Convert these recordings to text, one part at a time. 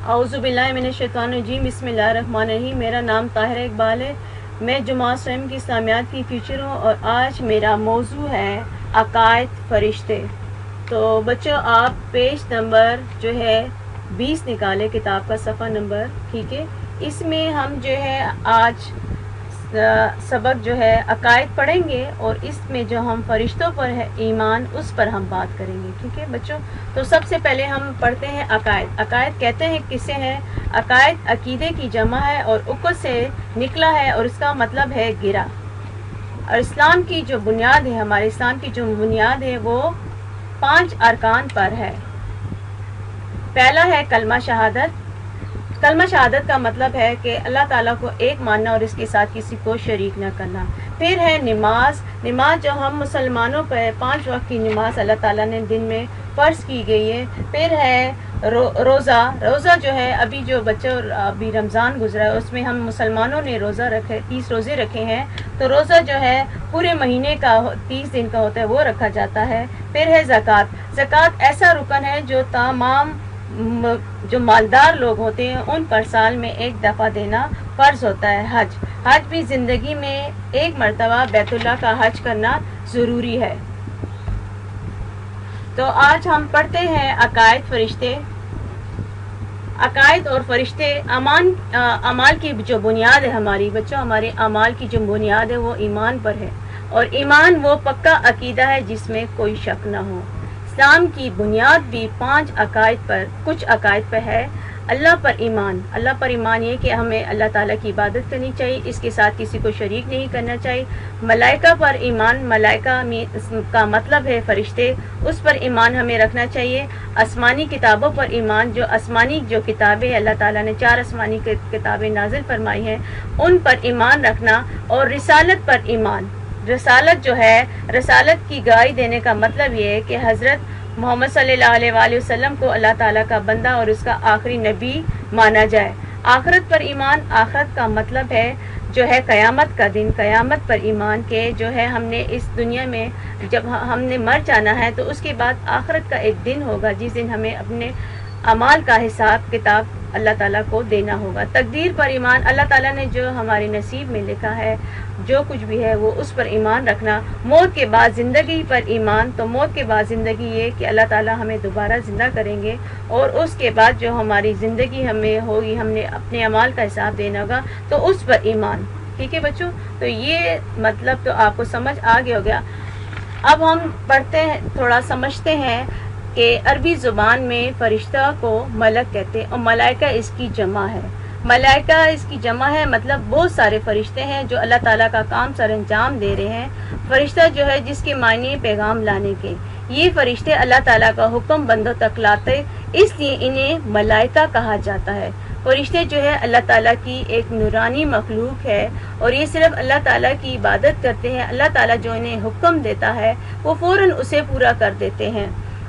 اعوذ باللہ من الشیطان الرجیم، بسم اللہ الرحمن الرحیم۔ میرا نام طاہرہ اقبال ہے، میں جماعت اسلامی کی اسلامیات کی ٹیچر ہوں، اور آج میرا موضوع ہے عقائد فرشتے۔ تو بچوں، آپ پیج نمبر جو ہے 20 نکالے، کتاب کا صفحہ نمبر، ٹھیک ہے۔ اس میں ہم جو ہے آج سبق جو ہے عقائد پڑھیں گے، اور اس میں جو ہم فرشتوں پر ہے ایمان، اس پر ہم بات کریں گے، ٹھیک ہے بچوں۔ تو سب سے پہلے ہم پڑھتے ہیں عقائد۔ عقائد کہتے ہیں کسے ہیں؟ عقائد عقیدے کی جمع ہے اور عقد سے نکلا ہے، اور اس کا مطلب ہے گرہ۔ اور اسلام کی جو بنیاد ہے، ہمارے اسلام کی جو بنیاد ہے، وہ 5 ارکان پر ہے۔ پہلا ہے کلمہ شہادت۔ کلمہ شہادت کا مطلب ہے کہ اللہ تعالیٰ کو ایک ماننا اور اس کے ساتھ کسی کو شریک نہ کرنا۔ پھر ہے نماز۔ نماز جو ہم مسلمانوں پہ 5 وقت کی نماز اللہ تعالیٰ نے دن میں فرض کی گئی ہے۔ پھر ہے روزہ۔ روزہ جو ہے ابھی جو بچوں ابھی رمضان گزرا ہے، اس میں ہم مسلمانوں نے روزہ رکھے، 30 روزے رکھے ہیں۔ تو روزہ جو ہے پورے مہینے کا 30 دن کا ہوتا ہے، وہ رکھا جاتا ہے۔ پھر ہے زکوٰۃ۔ زکوٰۃ ایسا رکن ہے جو تمام جو مالدار لوگ ہوتے ہیں ان پر سال میں 1 دفعہ دینا فرض ہوتا ہے۔ حج۔ حج بھی زندگی میں 1 مرتبہ بیت اللہ کا حج کرنا ضروری ہے۔ تو آج ہم پڑھتے ہیں عقائد فرشتے۔ عقائد اور فرشتے اعمال کی جو بنیاد ہے ہماری بچوں، ہمارے اعمال کی جو بنیاد ہے وہ ایمان پر ہے، اور ایمان وہ پکا عقیدہ ہے جس میں کوئی شک نہ ہو۔ اسلام کی بنیاد بھی 5 عقائد پر، کچھ عقائد پر ہے۔ اللہ پر ایمان۔ اللہ پر ایمان یہ کہ ہمیں اللہ تعالیٰ کی عبادت کرنی چاہیے، اس کے ساتھ کسی کو شریک نہیں کرنا چاہیے۔ ملائکہ پر ایمان۔ ملائکہ کا مطلب ہے فرشتے، اس پر ایمان ہمیں رکھنا چاہیے۔ آسمانی کتابوں پر ایمان۔ جو آسمانی جو کتابیں اللہ تعالیٰ نے 4 آسمانی کتابیں نازل فرمائی ہیں، ان پر ایمان رکھنا۔ اور رسالت پر ایمان۔ رسالت جو ہے، رسالت کی گواہی دینے کا مطلب یہ ہے کہ حضرت محمد صلی اللہ علیہ وآلہ وسلم کو اللہ تعالیٰ کا بندہ اور اس کا آخری نبی مانا جائے۔ آخرت پر ایمان۔ آخرت کا مطلب ہے جو ہے قیامت کا دن۔ قیامت پر ایمان کے جو ہے ہم نے اس دنیا میں جب ہم نے مر جانا ہے، تو اس کے بعد آخرت کا ایک دن ہوگا جس دن ہمیں اپنے اعمال کا حساب کتاب اللہ تعالیٰ کو دینا ہوگا۔ تقدیر پر ایمان۔ اللہ تعالیٰ نے جو ہمارے نصیب میں لکھا ہے، جو کچھ بھی ہے، وہ اس پر ایمان رکھنا۔ موت کے بعد زندگی پر ایمان۔ تو موت کے بعد زندگی یہ کہ اللہ تعالیٰ ہمیں دوبارہ زندہ کریں گے، اور اس کے بعد جو ہماری زندگی ہمیں ہوگی، ہم نے اپنے اعمال کا حساب دینا ہوگا، تو اس پر ایمان، ٹھیک ہے بچوں۔ تو یہ مطلب تو آپ کو سمجھ آ گیا ہو گیا۔ اب ہم پڑھتے ہیں، تھوڑا سمجھتے ہیں کہ عربی زبان میں فرشتہ کو ملک کہتے ہیں، اور ملائکہ اس کی جمع ہے۔ ملائکہ اس کی جمع ہے، مطلب بہت سارے فرشتے ہیں جو اللہ تعالیٰ کا کام سر انجام دے رہے ہیں۔ فرشتہ جو ہے جس کے معنی پیغام لانے کے، یہ فرشتے اللہ تعالیٰ کا حکم بندوں تک لاتے، اس لیے انہیں ملائکہ کہا جاتا ہے۔ فرشتے جو ہے اللہ تعالیٰ کی ایک نورانی مخلوق ہے، اور یہ صرف اللہ تعالیٰ کی عبادت کرتے ہیں۔ اللہ تعالیٰ جو انہیں حکم دیتا ہے وہ فوراً اسے پورا کر دیتے ہیں۔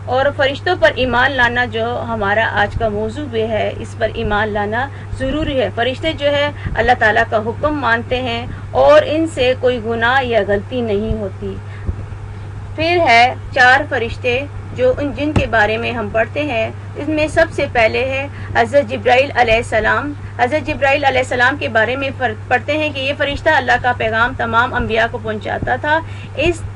اور فرشتوں پر ایمان لانا جو ہمارا آج کا موضوع بھی ہے، اس پر ایمان لانا ضروری ہے۔ فرشتے جو ہے اللہ تعالیٰ کا حکم مانتے ہیں، اور ان سے کوئی گناہ یا غلطی نہیں ہوتی۔ پھر ہے 4 فرشتے جو جن کے بارے میں ہم پڑھتے ہیں۔ اس میں سب سے پہلے ہے حضرت جبرائیل علیہ السلام۔ حضرت جبرائیل علیہ السلام کے بارے میں پڑھتے ہیں کہ یہ فرشتہ اللہ کا پیغام تمام انبیاء کو پہنچاتا تھا۔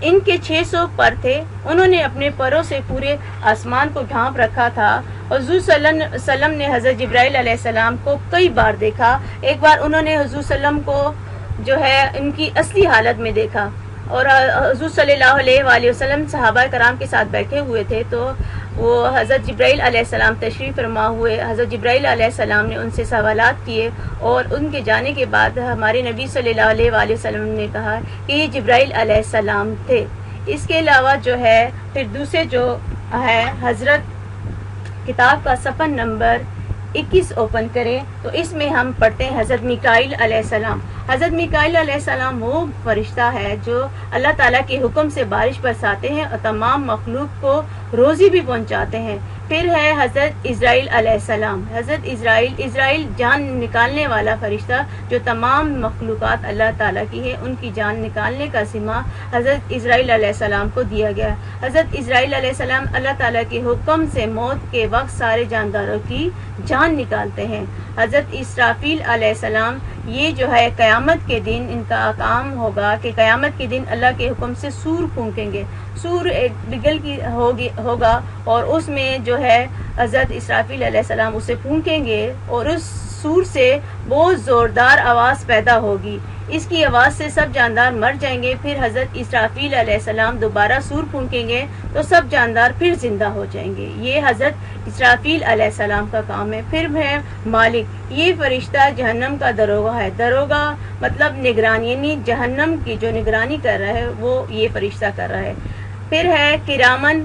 ان کے 600 پر تھے، انہوں نے اپنے پروں سے پورے آسمان کو ڈھانپ رکھا تھا۔ حضور صلی اللہ علیہ وسلم نے حضرت جبرائیل علیہ السلام کو کئی بار دیکھا۔ ایک بار انہوں نے حضور صلی اللہ علیہ وسلم کو جو ہے ان کی اصلی حالت میں دیکھا، اور حضور صلی اللہ علیہ وآلہ وسلم صحابہ کرام کے ساتھ بیٹھے ہوئے تھے، تو وہ حضرت جبرائیل علیہ السلام تشریف فرما ہوئے۔ حضرت جبرائیل علیہ السلام نے ان سے سوالات کیے، اور ان کے جانے کے بعد ہمارے نبی صلی اللہ علیہ وآلہ وسلم نے کہا کہ یہ جبرائیل علیہ السلام تھے۔ اس کے علاوہ جو ہے پھر دوسرے جو ہے حضرت، کتاب کا صفحہ نمبر 21 اوپن کریں، تو اس میں ہم پڑھتے ہیں حضرت میکائیل علیہ السلام۔ حضرت میکائیل علیہ السلام وہ فرشتہ ہے جو اللہ تعالیٰ کے حکم سے بارش برساتے ہیں اور تمام مخلوق کو روزی بھی پہنچاتے ہیں۔ پھر ہے حضرت اسرائیل علیہ السلام. حضرت اسرائیل جان نکالنے والا فرشتہ جو تمام مخلوقات اللہ تعالیٰ کی ہے، ان کی جان نکالنے کا ذمہ حضرت اسرائیل علیہ السلام کو دیا گیا. حضرت اسرائیل علیہ السلام اللہ تعالیٰ کے حکم سے موت کے وقت سارے جانداروں کی جان نکالتے ہیں. حضرت اسرافیل علیہ السلام یہ جو ہے قیامت کے دن ان کا کام ہوگا کہ قیامت کے دن اللہ کے حکم سے سور پھونکیں گے. سور ایک بگل کی ہوگا اور اس میں جو ہے حضرت اسرافیل علیہ السلام اسے پھونکیں گے اور اس سور سے بہت زوردار آواز پیدا ہوگی. اس کی آواز سے سب جاندار مر جائیں گے. پھر حضرت اسرافیل علیہ السلام دوبارہ سور پھونکیں گے تو سب جاندار پھر زندہ ہو جائیں گے. یہ حضرت اسرافیل علیہ السلام کا کام ہے. پھر ہے مالک. یہ فرشتہ جہنم کا دروگہ ہے. دروگہ مطلب نگرانی، یعنی جہنم کی جو نگرانی کر رہا ہے وہ یہ فرشتہ کر رہا ہے. پھر ہے کرامن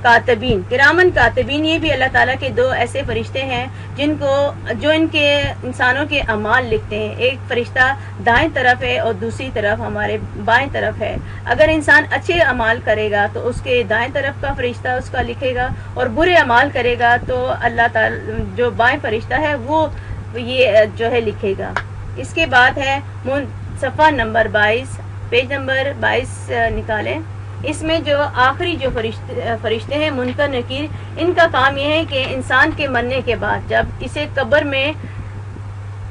کاتبین. کرامن کاتبین یہ بھی اللہ تعالیٰ کے دو ایسے فرشتے ہیں جو ان کے انسانوں کے اعمال لکھتے ہیں. ایک فرشتہ دائیں طرف ہے اور دوسری طرف ہمارے بائیں طرف ہے. اگر انسان اچھے اعمال کرے گا تو اس کے دائیں طرف کا فرشتہ اس کا لکھے گا، اور برے اعمال کرے گا تو اللہ تعالیٰ جو بائیں فرشتہ ہے وہ یہ جو ہے لکھے گا. اس کے بعد ہے صفحہ نمبر 22، پیج نمبر 22 نکالیں. اس میں جو آخری جو فرشتے ہیں منکر نکیر، ان کا کام یہ ہے کہ انسان کے مرنے کے بعد جب اسے قبر میں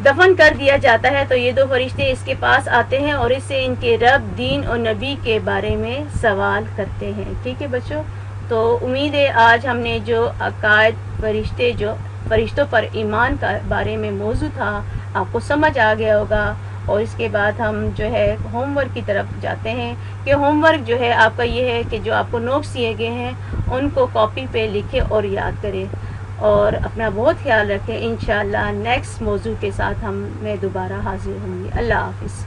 دفن کر دیا جاتا ہے تو یہ دو فرشتے اس کے پاس آتے ہیں اور اس سے ان کے رب، دین اور نبی کے بارے میں سوال کرتے ہیں. ٹھیک ہے بچوں، تو امید ہے آج ہم نے جو عقائد فرشتوں پر ایمان کا بارے میں موضوع تھا آپ کو سمجھ آ گیا ہوگا. اور اس کے بعد ہم جو ہے ہوم ورک کی طرف جاتے ہیں کہ ہوم ورک جو ہے آپ کا یہ ہے کہ جو آپ کو نوٹس دیے گئے ہیں ان کو کاپی پہ لکھیں اور یاد کریں، اور اپنا بہت خیال رکھیں. انشاءاللہ نیکسٹ موضوع کے ساتھ میں دوبارہ حاضر ہوں گی. اللہ حافظ.